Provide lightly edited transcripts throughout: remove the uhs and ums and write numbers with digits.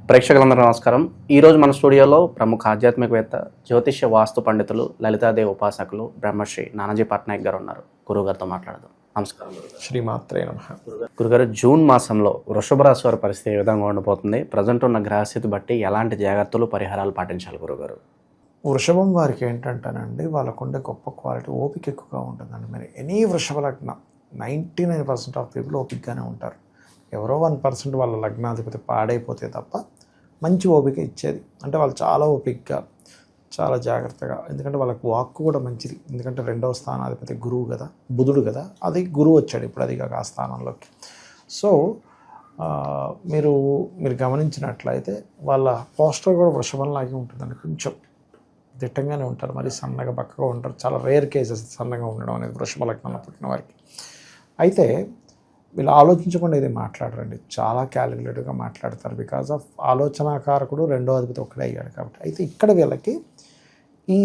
ప్రేక్షకులందరూ నమస్కారం. ఈరోజు మన స్టూడియోలో ప్రముఖ ఆధ్యాత్మికవేత్త, జ్యోతిష్య వాస్తు పండితులు, లలితాదేవి ఉపాసకులు బ్రహ్మశ్రీ నానాజీ పట్నాయక్ గారు ఉన్నారు. గురువుగారితో మాట్లాడదాం. నమస్కారం. శ్రీమాత్రే నమః. గురుగారు, జూన్ మాసంలో వృషభ రాశి వారి పరిస్థితి ఏ విధంగా ఉండబోతుంది? ప్రజెంట్ ఉన్న గ్రహస్థితి బట్టి ఎలాంటి జాగ్రత్తలు, పరిహారాలు పాటించాలి గురుగారు? వృషభం వారికి ఏంటంటేనండి, వాళ్ళకుండే గొప్ప క్వాలిటీ ఓపిక ఎక్కువగా ఉంటుందండి. మరి ఎనీ వృషభ లగ్నం 99% ఆఫ్ పీపుల్ ఓపికగానే ఉంటారు. ఎవరో 1% వాళ్ళ లగ్నాధిపతి పాడైపోతే తప్ప మంచి ఓపిక ఇచ్చేది. అంటే వాళ్ళు చాలా ఓపికగా, చాలా జాగ్రత్తగా, ఎందుకంటే వాళ్ళకి వాక్కు కూడా మంచిది. ఎందుకంటే 2వ స్థానాధిపతి గురువు కదా, బుధుడు కదా, అది గురువు వచ్చాడు ఇప్పుడు అది కాక ఆ స్థానంలోకి. సో మీరు గమనించినట్లయితే వాళ్ళ పోస్టర్ కూడా వృషభంలాగే ఉంటుందండి. కొంచెం దిట్టంగానే ఉంటారు, మరి సన్నగా బక్కగా ఉంటారు. చాలా రేర్ కేసెస్ సన్నగా ఉండడం అనేది వృషభ లగ్నంలో పుట్టిన వారికి. అయితే వీళ్ళు ఆలోచించకుండా ఇది మాట్లాడరండి, చాలా క్యాలిక్యులేటివ్గా మాట్లాడతారు. బికాజ్ ఆఫ్ ఆలోచనాకారకుడు 2వ అధిపతి ఒక్కడే అయ్యాడు కాబట్టి. అయితే ఇక్కడ వీళ్ళకి ఈ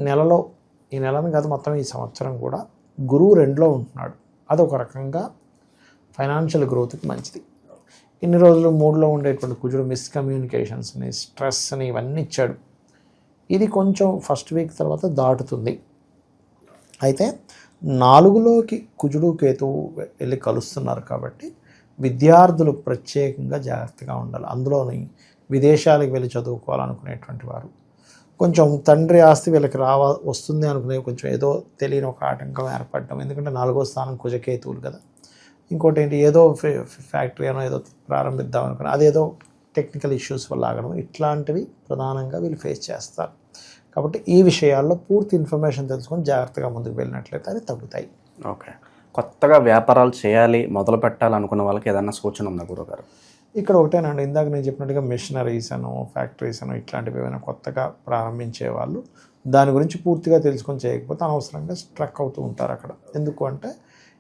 నెలను కాదు మొత్తం ఈ సంవత్సరం కూడా గురువు 2లో ఉంటున్నాడు. అదొక రకంగా ఫైనాన్షియల్ గ్రోత్కి మంచిది. ఇన్ని రోజులు 3లో ఉండేటువంటి కుజుడు మిస్కమ్యూనికేషన్స్ని, స్ట్రెస్ని ఇవన్నీ ఇచ్చాడు. ఇది కొంచెం ఫస్ట్ వీక్ తర్వాత దాటుతుంది. అయితే 4లోకి కుజుడు కేతువు వెళ్ళి కలుస్తున్నారు కాబట్టి విద్యార్థులు ప్రత్యేకంగా జాగ్రత్తగా ఉండాలి. అందులోని విదేశాలకు వెళ్ళి చదువుకోవాలనుకునేటువంటి వారు, కొంచెం తండ్రి ఆస్తి వీళ్ళకి వస్తుంది అనుకునే కొంచెం ఏదో తెలియని ఒక ఆటంకం ఏర్పడటం. ఎందుకంటే 4వ స్థానం కుజకేతువులు కదా. ఇంకోటి ఏంటి, ఏదో ఫ్యాక్టరీ అనో ఏదో ప్రారంభిద్దాం అనుకుని అదేదో టెక్నికల్ ఇష్యూస్ వల్ల ఆగడం, ఇట్లాంటివి ప్రధానంగా వీళ్ళు ఫేస్ చేస్తారు. కాబట్టి ఈ విషయాల్లో పూర్తి ఇన్ఫర్మేషన్ తెలుసుకొని జాగ్రత్తగా ముందుకు వెళ్ళినట్లయితే అది తగ్గుతాయి. ఓకే. కొత్తగా వ్యాపారాలు చేయాలి, మొదలు పెట్టాలనుకున్న వాళ్ళకి ఏదైనా సూచన ఉందా గురుగారు? ఇక్కడ ఒకటేనండి, ఇందాక నేను చెప్పినట్టుగా మిషనరీస్ అనో, ఫ్యాక్టరీస్ అనో ఇట్లాంటివి ఏమైనా కొత్తగా ప్రారంభించే వాళ్ళు దాని గురించి పూర్తిగా తెలుసుకొని చేయకపోతే అనవసరంగా స్ట్రక్ అవుతూ ఉంటారు అక్కడ. ఎందుకు అంటే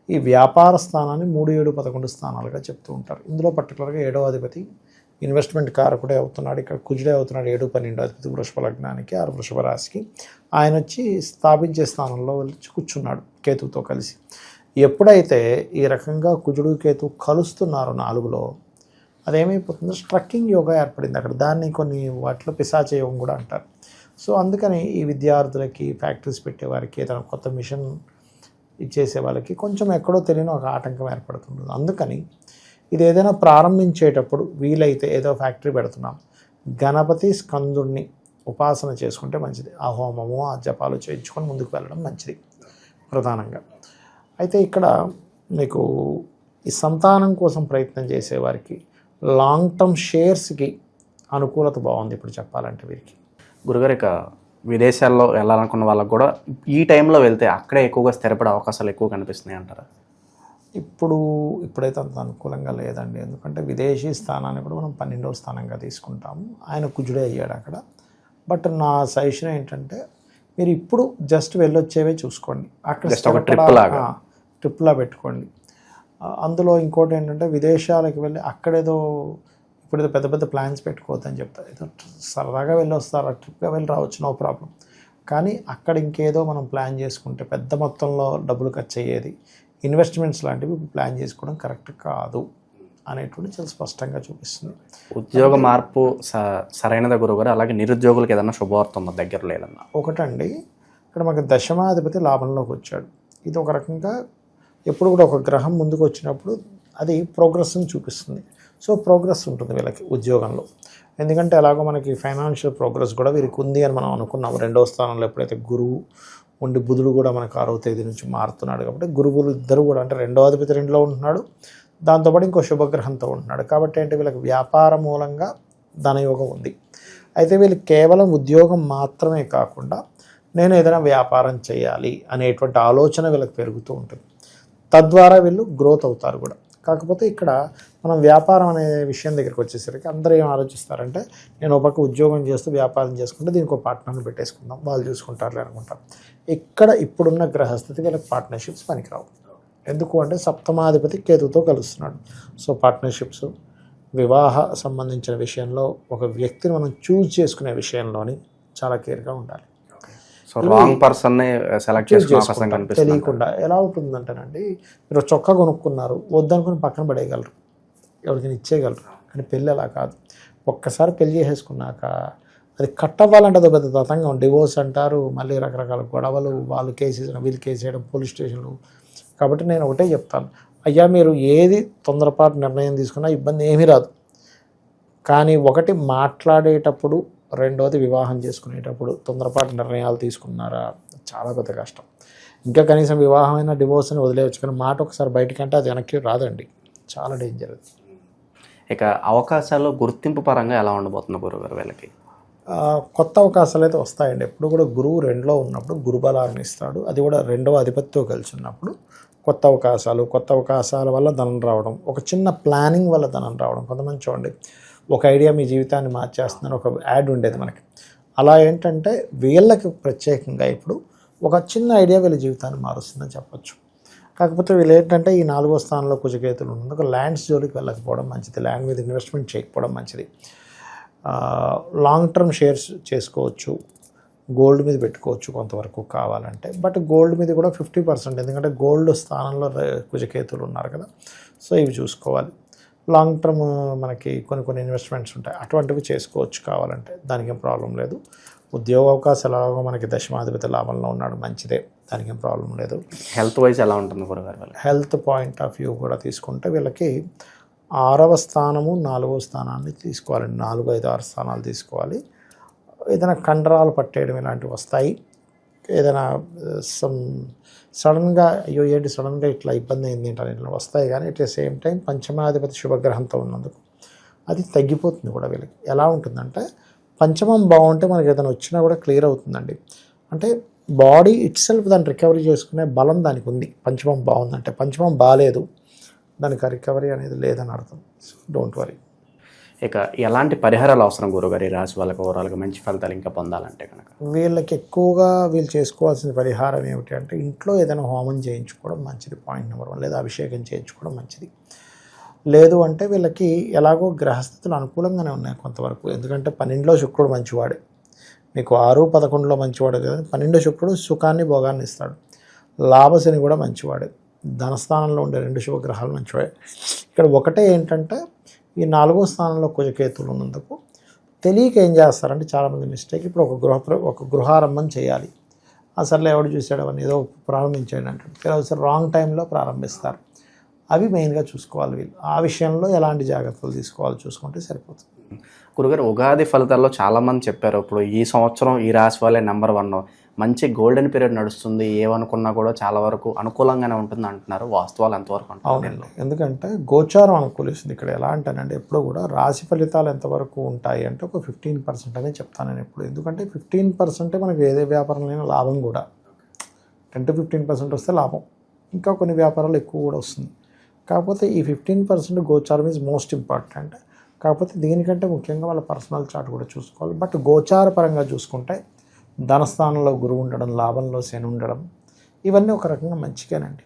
ఈ వ్యాపార స్థానాన్ని 3, 7, 11 స్థానాలుగా చెప్తూ ఉంటారు. ఇందులో పర్టికులర్గా 7వ అధిపతి ఇన్వెస్ట్మెంట్ కారకుడే అవుతున్నాడు. ఇక్కడ కుజుడే అవుతున్నాడు. 7, 12 అధిపతి వృషభ లగ్నానికి, వృషభ రాశికి. ఆయన వచ్చి స్థాపించే స్థానంలో వచ్చి కూర్చున్నాడు కేతువుతో కలిసి. ఎప్పుడైతే ఈ రకంగా కుజుడు కేతువు కలుస్తున్నారు 4లో, అదేమైపోతుందో స్ట్రక్కింగ్ యోగా ఏర్పడింది అక్కడ. దాన్ని కొన్ని వాటిలో పిశాచ యోగం కూడా అంటారు. సో అందుకని ఈ విద్యార్థులకి, ఫ్యాక్టరీస్ పెట్టేవారికి, ఏదైనా కొత్త మిషన్ ఇచ్చేసే వాళ్ళకి కొంచెం ఎక్కడో తెలియని ఒక ఆటంకం ఏర్పడుతుంది. అందుకని ఇది ఏదైనా ప్రారంభించేటప్పుడు వీలైతే, ఏదో ఫ్యాక్టరీ పెడుతున్నాం, గణపతి స్కందుడిని ఉపాసన చేసుకుంటే మంచిది. ఆ హోమము, ఆ జపాలు చేయించుకొని ముందుకు వెళ్ళడం మంచిది ప్రధానంగా. అయితే ఇక్కడ మీకు ఈ సంతానం కోసం ప్రయత్నం చేసేవారికి లాంగ్ టర్మ్ షేర్స్కి అనుకూలత బాగుంది ఇప్పుడు చెప్పాలంటే వీరికి. గురుగారు, ఇక విదేశాల్లో వెళ్ళాలనుకున్న వాళ్ళకు కూడా ఈ టైంలో వెళ్తే అక్కడే ఎక్కువగా స్థిరపడే అవకాశాలు ఎక్కువ కనిపిస్తున్నాయి అంటారా? ఇప్పుడైతే అంత అనుకూలంగా లేదండి. ఎందుకంటే విదేశీ స్థానాన్ని కూడా మనం 12వ స్థానంగా తీసుకుంటాము. ఆయన కుజుడే అయ్యాడు అక్కడ. బట్ నా సజెషన్ ఏంటంటే మీరు ఇప్పుడు జస్ట్ వెళ్ళొచ్చేవే చూసుకోండి. అక్కడ ట్రిప్లా పెట్టుకోండి. అందులో ఇంకోటి ఏంటంటే విదేశాలకు వెళ్ళి అక్కడేదో ఇప్పుడేదో పెద్ద పెద్ద ప్లాన్స్ పెట్టుకోవద్దని చెప్తారు. ఏదో సరదాగా వెళ్ళి వస్తారు, ట్రిప్గా వెళ్ళి రావచ్చు, నో ప్రాబ్లం. కానీ అక్కడ ఇంకేదో మనం ప్లాన్ చేసుకుంటే పెద్ద మొత్తంలో డబ్బులు ఖర్చు అయ్యేది, ఇన్వెస్ట్మెంట్స్ లాంటివి ప్లాన్ చేసుకోవడం కరెక్ట్ కాదు అనేటువంటి చాలా స్పష్టంగా చూపిస్తుంది. ఉద్యోగ మార్పు సరైనదా గురుగారు? అలాగే నిరుద్యోగులకు ఏదైనా శుభవార్త ఉందా దగ్గర లేదన్నా? ఒకటండి, ఇక్కడ మనకి దశమాధిపతి లాభంలోకి వచ్చాడు. ఇది ఒక రకంగా ఎప్పుడు కూడా ఒక గ్రహం ముందుకు వచ్చినప్పుడు అది ప్రోగ్రెస్ని చూపిస్తుంది. సో ప్రోగ్రెస్ ఉంటుంది వీళ్ళకి ఉద్యోగంలో. ఎందుకంటే ఎలాగో మనకి ఫైనాన్షియల్ ప్రోగ్రెస్ కూడా వీరికి ఉంది అని మనం అనుకున్నాం. 2వ స్థానంలో ఎప్పుడైతే గురువు ఉండి బుధుడు కూడా మనకు 6వ తేదీ నుంచి మారుతున్నాడు కాబట్టి గురువులు ఇద్దరు కూడా, అంటే 2వ అధిపతి 2లో ఉంటున్నాడు, దాంతోపాటు ఇంకో శుభగ్రహంతో ఉంటున్నాడు. కాబట్టి ఏంటి, వీళ్ళకి వ్యాపార మూలంగా ధనయోగం ఉంది. అయితే వీళ్ళు కేవలం ఉద్యోగం మాత్రమే కాకుండా నేను ఏదైనా వ్యాపారం చేయాలి అనేటువంటి ఆలోచన వీళ్ళకి పెరుగుతూ ఉంటుంది. తద్వారా వీళ్ళు గ్రోత్ అవుతారు కూడా. కాకపోతే ఇక్కడ మనం వ్యాపారం అనే విషయం దగ్గరికి వచ్చేసరికి అందరూ ఏం ఆలోచిస్తారంటే, నేను ఒక పక్క ఉద్యోగం చేస్తూ వ్యాపారం చేసుకుంటే దీనికి ఒక పార్ట్నర్ని పెట్టేసుకుందాం, వాళ్ళు చూసుకుంటారులే అనుకుంటారు. ఇక్కడ ఇప్పుడున్న గ్రహస్థితి వీళ్ళకి పార్ట్నర్షిప్స్ పనికిరావు. ఎందుకు అంటే సప్తమాధిపతి కేతుతో కలుస్తున్నాడు. సో పార్ట్నర్షిప్స్, వివాహ సంబంధించిన విషయంలో ఒక వ్యక్తిని మనం చూజ్ చేసుకునే విషయంలోని చాలా కేర్గా ఉండాలి. సో రాంగ్ పర్సన్ని సెలెక్ట్ చేసుకునే తెలియకుండా ఎలా అవుతుందంటేనండి, మీరు చొక్కా కొనుక్కున్నారు, వద్దనుకుని పక్కన పడేయగలరు, ఎవరికైనా ఇచ్చేయగలరు. కానీ పెళ్ళి అలా కాదు. ఒక్కసారి పెళ్లి చేసేసుకున్నాక అది కట్ అవ్వాలంటే అది పెద్ద తతంగం. డివోర్స్ అంటారు, మళ్ళీ రకరకాల గొడవలు, వాళ్ళు కేసేయడం, వీళ్ళు కేసేయడం, పోలీస్ స్టేషన్లు. కాబట్టి నేను ఒకటే చెప్తాను, అయ్యా మీరు ఏది తొందరపాటు నిర్ణయం తీసుకున్నా ఇబ్బంది ఏమీ రాదు. కానీ ఒకటి మాట్లాడేటప్పుడు, రెండోది వివాహం చేసుకునేటప్పుడు తొందరపాటు నిర్ణయాలు తీసుకున్నారా చాలా పెద్ద కష్టం. ఇంకా కనీసం వివాహమైన డివోర్స్ అని వదిలేయచ్చు, కానీ మాట ఒకసారి బయటకంటే అది వెనక్కి రాదండి, చాలా డేంజర్ అది. ఇక అవకాశాలు గుర్తింపు పరంగా ఎలా ఉండబోతుంది గురుగారు వీళ్ళకి? కొత్త అవకాశాలు అయితే వస్తాయండి. ఎప్పుడు కూడా గురువు 2లో ఉన్నప్పుడు గురుబలాన్ని ఇస్తాడు, అది కూడా 2వ అధిపతితో కలిసి ఉన్నప్పుడు కొత్త అవకాశాల వల్ల ధనం రావడం, ఒక చిన్న ప్లానింగ్ వల్ల ధనం రావడం. కొంతమంది చూడండి, ఒక ఐడియా మీ జీవితాన్ని మార్చేస్తుందని ఒక యాడ్ ఉండేది మనకి. అలా ఏంటంటే వీళ్ళకి ప్రత్యేకంగా ఇప్పుడు ఒక చిన్న ఐడియా వీళ్ళ జీవితాన్ని మారుస్తుందని చెప్పొచ్చు. కాకపోతే వీళ్ళు ఏంటంటే ఈ 4వ స్థానంలో కుజకేతులు ఉన్నందుకు ల్యాండ్స్ జోలికి వెళ్ళకపోవడం మంచిది, ల్యాండ్ మీద ఇన్వెస్ట్మెంట్ చేయకపోవడం మంచిది. లాంగ్ టర్మ్ షేర్స్ చేసుకోవచ్చు, గోల్డ్ మీద పెట్టుకోవచ్చు కొంతవరకు కావాలంటే. బట్ గోల్డ్ మీద కూడా 50%, ఎందుకంటే గోల్డ్ స్థానంలో కుజకేతులు ఉన్నారు కదా, సో ఇవి చూసుకోవాలి. లాంగ్ టర్మ్ మనకి కొన్ని ఇన్వెస్ట్మెంట్స్ ఉంటాయి, అటువంటివి చేసుకోవచ్చు కావాలంటే, దానికి ఏం ప్రాబ్లం లేదు. ఉద్యోగ అవకాశాలు ఎలాగో మనకి దశమాధిపతి లాభంలో ఉన్నాడు, మంచిదే, దానికి ఏం ప్రాబ్లం లేదు. హెల్త్ వైజ్ ఎలా ఉంటుంది గురుగారు? హెల్త్ పాయింట్ ఆఫ్ వ్యూ కూడా తీసుకుంటే వీళ్ళకి 6వ స్థానము 4వ స్థానాన్ని తీసుకోవాలి, 4, 5, 6 స్థానాలు తీసుకోవాలి. ఏదైనా కండరాలు పట్టేయడం ఇలాంటివి వస్తాయి. ఏదైనా సడన్గా అయ్యో ఏంటి సడన్గా ఇట్లా ఇబ్బంది అయింది ఏంటని ఇట్లా వస్తాయి. కానీ అట్ ద సేమ్ టైం పంచమాధిపతి శుభగ్రహంతో ఉన్నందుకు అది తగ్గిపోతుంది కూడా వీళ్ళకి. ఎలా ఉంటుందంటే పంచమం బాగుంటే మనకి ఏదైనా వచ్చినా కూడా క్లియర్ అవుతుందండి. అంటే బాడీ ఇట్ సెల్ఫ్ దాన్ని రికవరీ చేసుకునే బలం దానికి ఉంది. పంచమం బాగుందంటే, పంచమం బాగాలేదు దానికి రికవరీ అనేది లేదని అర్థం. So don't worry. ఇక ఎలాంటి పరిహారాలు అవసరం గురుగారు ఈ రాశి వాళ్ళకి ఓవరాల్గా మంచి ఫలితాలు ఇంకా పొందాలంటే కనుక? వీళ్ళకి ఎక్కువగా వీళ్ళు చేసుకోవాల్సిన పరిహారం ఏమిటి అంటే ఇంట్లో ఏదైనా హోమం చేయించుకోవడం మంచిది, పాయింట్ నెంబర్ 1. లేదా అభిషేకం చేయించుకోవడం మంచిది. లేదు అంటే వీళ్ళకి ఎలాగో గ్రహస్థితులు అనుకూలంగానే ఉన్నాయి కొంతవరకు. ఎందుకంటే 12లో శుక్రుడు మంచివాడే, మీకు 6, 11లో మంచివాడు కదా. 12 శుక్రుడు సుఖాన్ని భోగాన్ని ఇస్తాడు. లాభశని కూడా మంచివాడే, ధనస్థానంలో ఉండే 2 శుభగ్రహాలు మంచివాడే. ఇక్కడ ఒకటే ఏంటంటే ఈ 4వ స్థానంలో కుజకేతువులు ఉన్నందుకు తెలియక ఏం చేస్తారంటే చాలామంది మిస్టేక్, ఇప్పుడు ఒక గృహారంభం చేయాలి, అసలు ఎవడు చూసాడు అవన్నీ ఏదో ప్రారంభించాడు అంటే అసలు రాంగ్ టైంలో ప్రారంభిస్తారు. అవి మెయిన్గా చూసుకోవాలి వీళ్ళు. ఆ విషయంలో ఎలాంటి జాగ్రత్తలు తీసుకోవాలో చూసుకుంటే సరిపోతుంది. గురుగారు ఉగాది ఫలితాల్లో చాలామంది చెప్పారు ఇప్పుడు ఈ సంవత్సరం ఈ రాశి వాళ్ళే నెంబర్ 1, మంచి గోల్డెన్ పీరియడ్ నడుస్తుంది, ఏమనుకున్నా కూడా చాలా వరకు అనుకూలంగానే ఉంటుంది అంటున్నారు. వాస్తవాలు ఎంతవరకు అంటారు? అవునండి, ఎందుకంటే గోచారం అనుకూలిస్తుంది. ఇక్కడ ఎలా అంటానంటే ఎప్పుడు కూడా రాశి ఫలితాలు ఎంతవరకు ఉంటాయి అంటే ఒక 15% అనే చెప్తాను నేను ఎప్పుడు. ఎందుకంటే 15% మనకి ఏదే వ్యాపారంలో లాభం కూడా 10 to 15% వస్తే లాభం, ఇంకా కొన్ని వ్యాపారాలు ఎక్కువ కూడా వస్తుంది. కాకపోతే ఈ 15% గోచారం ఈజ్ మోస్ట్ ఇంపార్టెంట్. కాకపోతే దీనికంటే ముఖ్యంగా వాళ్ళ పర్సనల్ చార్ట్ కూడా చూసుకోవాలి. బట్ గోచార పరంగా చూసుకుంటే ధనస్థానంలో గురువు ఉండడం, లాభంలో శని ఉండడం, ఇవన్నీ ఒక రకంగా మంచిగానండి.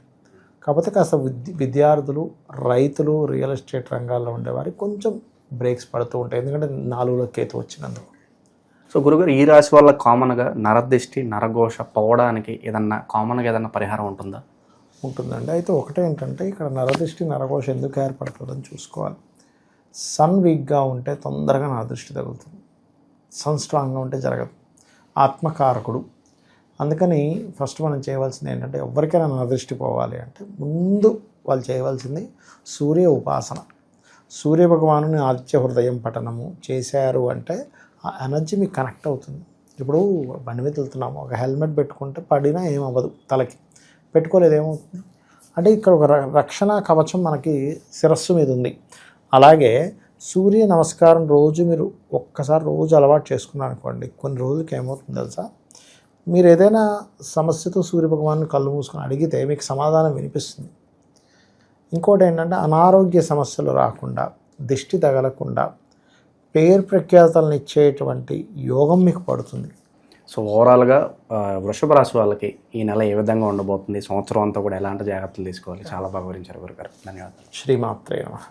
కాకపోతే కాస్త విద్యార్థులు, రైతులు, రియల్ ఎస్టేట్ రంగాల్లో ఉండేవారికి కొంచెం బ్రేక్స్ పడుతూ ఉంటాయి, ఎందుకంటే 4లో కేతు వచ్చినందుకు. సో గురుగారు ఈ రాశి వాళ్ళ కామన్గా నరదిష్టి, నరఘోష పోవడానికి ఏదన్నా కామన్గా ఏదన్నా పరిహారం ఉంటుందా? ఉంటుందండి. అయితే ఒకటే ఏంటంటే ఇక్కడ నరదృష్టి, నరఘోష ఎందుకు ఏర్పడుతుందని చూసుకోవాలి. సన్ వీక్గా ఉంటే తొందరగా నరదృష్టి తగులుతుంది, సన్ స్ట్రాంగ్గా ఉంటే జరగదు. ఆత్మకారకుడు, అందుకని ఫస్ట్ మనం చేయవలసింది ఏంటంటే ఎవరికైనా నరదృష్టి పోవాలి అంటే ముందు వాళ్ళు చేయవలసింది సూర్య ఉపాసన. సూర్య భగవానుని ఆదిత్య హృదయం పఠనము చేశారు అంటే ఆ ఎనర్జీ మీకు కనెక్ట్ అవుతుంది. ఇప్పుడు బండి మీద వెళ్తున్నాము, ఒక హెల్మెట్ పెట్టుకుంటే పడినా ఏమవ్వదు, తలకి పెట్టుకోలేదు ఏమవుతుంది అంటే ఇక్కడ ఒక రక్షణ కవచం మనకి శిరస్సు మీద ఉంది. అలాగే సూర్య నమస్కారం రోజు మీరు ఒక్కసారి రోజు అలవాటు చేసుకున్నారనుకోండి, కొన్ని రోజులకి ఏమవుతుంది తెలుసా, మీరు ఏదైనా సమస్యతో సూర్యభగవాన్ని కళ్ళు మూసుకొని అడిగితే మీకు సమాధానం వినిపిస్తుంది. ఇంకోటి ఏంటంటే అనారోగ్య సమస్యలు రాకుండా, దిష్టి తగలకుండా, పేరు ప్రఖ్యాతలను ఇచ్చేటువంటి యోగం మీకు పడుతుంది. సో ఓవరాల్గా వృషభ రాశి వాళ్ళకి ఈ నెల ఏ విధంగా ఉండబోతుంది, సంవత్సరం అంతా కూడా ఎలాంటి జాగ్రత్తలు తీసుకోవాలి, చాలా బాగా వివరించారు గురుగారు. ధన్యవాదాలు. శ్రీమాత్రే నమః.